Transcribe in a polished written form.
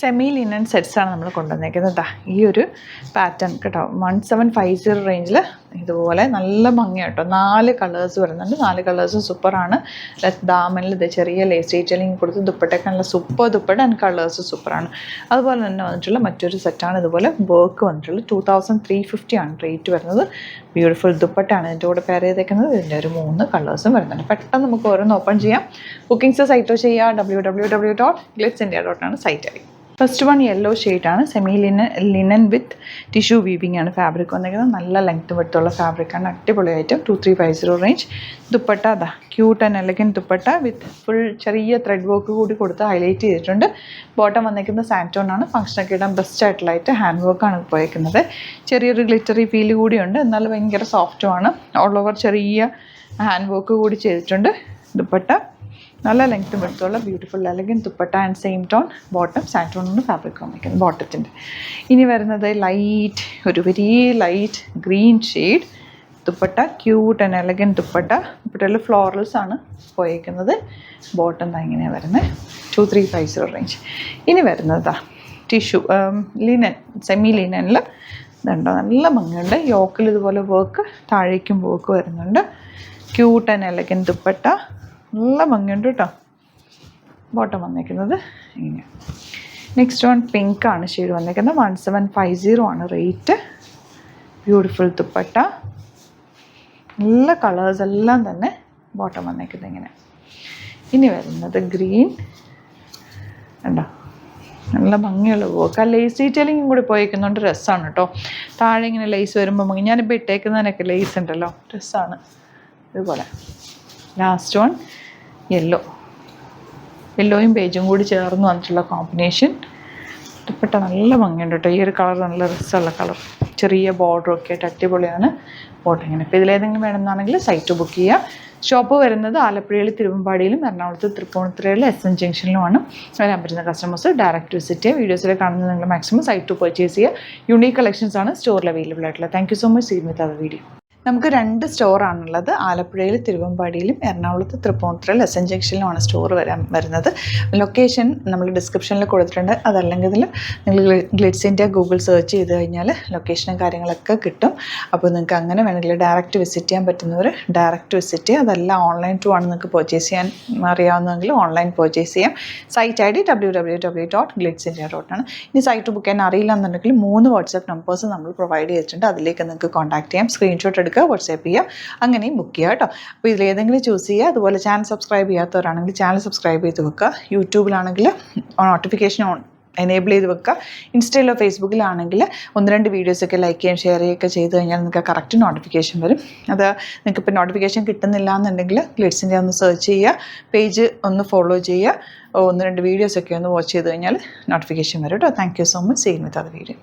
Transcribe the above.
Semi linen സെറ്റ്സാണ് നമ്മൾ കൊണ്ടുവന്നേക്കുന്നത്. ഈ ഒരു പാറ്റേൺ കേട്ടോ, 1750 റേഞ്ചിൽ ഇതുപോലെ നല്ല ഭംഗിയാണ് കേട്ടോ. 4 കളേഴ്സ് വരുന്നുണ്ട്. 4 കളേഴ്സും സൂപ്പറാണ്. ദാമനിൽ ഇത് ചെറിയ ലേസ് ഡീറ്റെയിലിംഗ് കൊടുത്ത് ദുപ്പട്ടയൊക്കെ നല്ല സൂപ്പർ ദുപ്പട്ട ആൻഡ് കളേഴ്സ് സൂപ്പറാണ്. അതുപോലെ തന്നെ വന്നിട്ടുള്ള മറ്റൊരു സെറ്റാണ്. ഇതുപോലെ വർക്ക് വന്നിട്ടുള്ളത് 2350 ആണ് റേറ്റ് വരുന്നത്. ബ്യൂട്ടിഫുൾ ദുപ്പട്ടയാണ് ഇതിൻ്റെ കൂടെ പെയർ ചെയ്തേക്കുന്നത്. ഇതിൻ്റെ ഒരു 3 കളേഴ്സും വരുന്നുണ്ട്. പെട്ടെന്ന് നമുക്ക് ഓരോന്ന് ഓപ്പൺ ചെയ്യാം. ബുക്കിംഗ്സ് സൈറ്റോ ചെയ്യുക www.glitzindia.com ആണ് സൈറ്റ് ഐ. ഫസ്റ്റ് വൺ യെല്ലോ ഷെയ്ഡാണ്. Semi linen with tissue weaving ആണ് ഫാബ്രിക് വന്നിരിക്കുന്നത്. നല്ല ലെങ്ത് വിട്ടുള്ള ഫാബ്രിക്കാണ്. അടിപൊളിയായിട്ട് 2350 റേഞ്ച്. ദുപ്പട്ട അതാ cute and elegant dupatta with full ചെറിയ ത്രെഡ് വർക്ക് കൂടി കൊടുത്ത് ഹൈലൈറ്റ് ചെയ്തിട്ടുണ്ട്. ബോട്ടം വന്നിരിക്കുന്നത് സാൻറ്റോൺ ആണ്. ഫംഗ്ഷനൊക്കെ ഇടാൻ ബെസ്റ്റ് ആയിട്ടുള്ളതായിട്ട് ഹാൻഡ് വർക്കാണ് പോയിരിക്കുന്നത്. ചെറിയൊരു ഗ്ലിറ്ററി ഫീൽ കൂടിയുണ്ട്, എന്നാൽ ഭയങ്കര സോഫ്റ്റുമാണ്. ഓൾ ഓവർ ചെറിയ ഹാൻഡ് വർക്ക് കൂടി ചെയ്തിട്ടുണ്ട്. ദുപ്പട്ട നല്ല ലെങ്ത് എടുത്തുള്ള beautiful elegant dupatta and same tone bottom സാൻറ്റോണിന് ഫാബ്രിക് വന്നിരിക്കുന്നത് ബോട്ടത്തിൻ്റെ. ഇനി വരുന്നത് ലൈറ്റ് ഒരു very light green shade dupatta. Cute and elegant ദുപ്പട്ടയിൽ ഫ്ലോറൽസ് ആണ് പോയിരിക്കുന്നത്. ബോട്ടം ഇങ്ങനെയാണ് വരുന്നത്. 2350 റേഞ്ച്. ഇനി വരുന്നതാ ടിഷ്യൂ ലിനൻ, സെമി ലിനനിൽ ഇതുണ്ടോ നല്ല ഭംഗിയുണ്ട്. യോക്കിൽ ഇതുപോലെ വർക്ക്, താഴേക്കും വർക്ക് വരുന്നുണ്ട്. ക്യൂട്ട് ആൻഡ് എലഗൻറ്റ് ദുപ്പട്ട നല്ല ഭംഗിയുണ്ട് കേട്ടോ. ബോട്ടം വന്നിരിക്കുന്നത് ഇങ്ങനെ. നെക്സ്റ്റ് വൺ പിങ്ക് ആണ് ഷെയ്ഡ് വന്നിരിക്കുന്നത്. 1750 ആണ് റേറ്റ്. ബ്യൂട്ടിഫുൾ ദുപ്പട്ട, നല്ല കളേഴ്സ് എല്ലാം തന്നെ. ബോട്ടം വന്നിരിക്കുന്നത് ഇങ്ങനെ. ഇനി വരുന്നത് ഗ്രീൻ ഉണ്ടോ, നല്ല ഭംഗിയുള്ള വർക്ക്. ആ ലേസ് ഡീറ്റെയിലിംഗും കൂടി പോയിരിക്കുന്നുണ്ട്. രസമാണ് കേട്ടോ. താഴെ ഇങ്ങനെ ലേസ് വരുമ്പോൾ ഭംഗി. ഞാനിപ്പോൾ ഇട്ടേക്കുന്നതിനൊക്കെ ലേസ് ഉണ്ടല്ലോ, രസമാണ്. ഇതുപോലെ ലാസ്റ്റ് വൺ യെല്ലോയും ബേജും കൂടി ചേർന്ന് വന്നിട്ടുള്ള കോമ്പിനേഷൻ. ദുപ്പട്ട നല്ല ഭംഗിയുണ്ട് കേട്ടോ. ഈ ഒരു കളർ നല്ല രസമുള്ള കളർ. ചെറിയ ബോർഡറൊക്കെ ആയിട്ട് അടിപൊളിയാണ്. ബോർഡർ ഇങ്ങനെ. ഇപ്പോൾ ഇതിലേതെങ്കിലും വേണമെന്നാണെങ്കിൽ സൈറ്റ് ബുക്ക് ചെയ്യുക. ഷോപ്പ് വരുന്നത് ആലപ്പുഴയിൽ, തിരുവമ്പാടിയിലും, എറണാകുളത്ത് തൃപ്പൂണിത്തുറയിൽ SM ജംഗ്ഷനിലുമാണ്. വരാൻ പറ്റുന്ന കസ്റ്റമേഴ്സ് ഡയറക്റ്റ് വിസിറ്റ് ചെയ്യുക. വീഡിയോസിൽ കാണുന്നത് നിങ്ങൾ മാക്സിമം സൈറ്റ് പർച്ചേസ് ചെയ്യുക. യുണീക്ക് കളക്ഷൻസ് ആണ് സ്റ്റോറിൽ അവൈലബിൾ ആയിട്ടുള്ളത്. Thank you so much. See with our video. നമുക്ക് 2 സ്റ്റോറാണുള്ളത്. ആലപ്പുഴയിൽ, തിരുവമ്പാടിയിലും, എറണാകുളത്ത് തൃപ്പൂണിത്തുറയിൽ SM ജംഗ്ഷനിലുമാണ് സ്റ്റോർ വരുന്നത്. ലൊക്കേഷൻ നമ്മൾ ഡിസ്ക്രിപ്ഷനിൽ കൊടുത്തിട്ടുണ്ട്. അതല്ലെങ്കിൽ നിങ്ങൾ ഗ്ലിറ്റ്സ് ഇന്ത്യ ഗൂഗിൾ സെർച്ച് ചെയ്ത് കഴിഞ്ഞാൽ ലൊക്കേഷനും കാര്യങ്ങളൊക്കെ കിട്ടും. അപ്പോൾ നിങ്ങൾക്ക് അങ്ങനെ വേണമെങ്കിൽ ഡയറക്റ്റ് വിസിറ്റ് ചെയ്യാൻ പറ്റുന്നവർ ഡയറക്റ്റ് വിസിറ്റ് ചെയ്യുക. അതെല്ലാം ഓൺലൈൻ ത്രൂ ആണ് നിങ്ങൾക്ക് പർച്ചേസ് ചെയ്യാൻ അറിയാവുന്നതെങ്കിൽ ഓൺലൈൻ പർച്ചേസ് ചെയ്യാം. സൈറ്റ് ID www.glitzindia.com ആണ്. ഇനി സൈറ്റ് ബുക്ക് ചെയ്യാൻ അറിയില്ല എന്നുണ്ടെങ്കിൽ 3 വാട്സാപ്പ് നമ്പേഴ്സ് നമ്മൾ പ്രൊവൈഡ് ചെയ്തിട്ടുണ്ട്. അതിലേക്ക് നിങ്ങൾക്ക് കോൺടാക്ട് ചെയ്യാം. സ്ക്രീൻഷോട്ട് എടുക്കുക, വാട്സാപ്പ് ചെയ്യുക, അങ്ങനെയും ബുക്ക് ചെയ്യുക കേട്ടോ. അപ്പോൾ ഇതിലേതെങ്കിലും ചൂസ് ചെയ്യുക. അതുപോലെ ചാനൽ സബ്സ്ക്രൈബ് ചെയ്യാത്തവരാണെങ്കിൽ ചാനൽ സബ്സ്ക്രൈബ് ചെയ്ത് വെക്കുക. യൂട്യൂബിലാണെങ്കിൽ നോട്ടിഫിക്കേഷൻ എനേബിൾ ചെയ്ത് വെക്കുക. ഇൻസ്റ്റയിലോ ഫേസ്ബുക്കിലാണെങ്കിൽ 1-2 വീഡിയോസൊക്കെ ലൈക്ക് ചെയ്യുകയും ഷെയർ ചെയ്യുകയൊക്കെ ചെയ്ത് കഴിഞ്ഞാൽ നിങ്ങൾക്ക് കറക്റ്റ് നോട്ടിഫിക്കേഷൻ വരും. അത് നിങ്ങൾക്ക് ഇപ്പോൾ നോട്ടിഫിക്കേഷൻ കിട്ടുന്നില്ല എന്നുണ്ടെങ്കിൽ ഗ്ലിറ്റ്സ് ഇന്ത്യ ഒന്ന് സെർച്ച് ചെയ്യുക, പേജ് ഒന്ന് ഫോളോ ചെയ്യുക, 1-2 വീഡിയോസൊക്കെ ഒന്ന് വാച്ച് ചെയ്ത് കഴിഞ്ഞാൽ നോട്ടിഫിക്കേഷൻ വരും കേട്ടോ. Thank you so much. See with other video.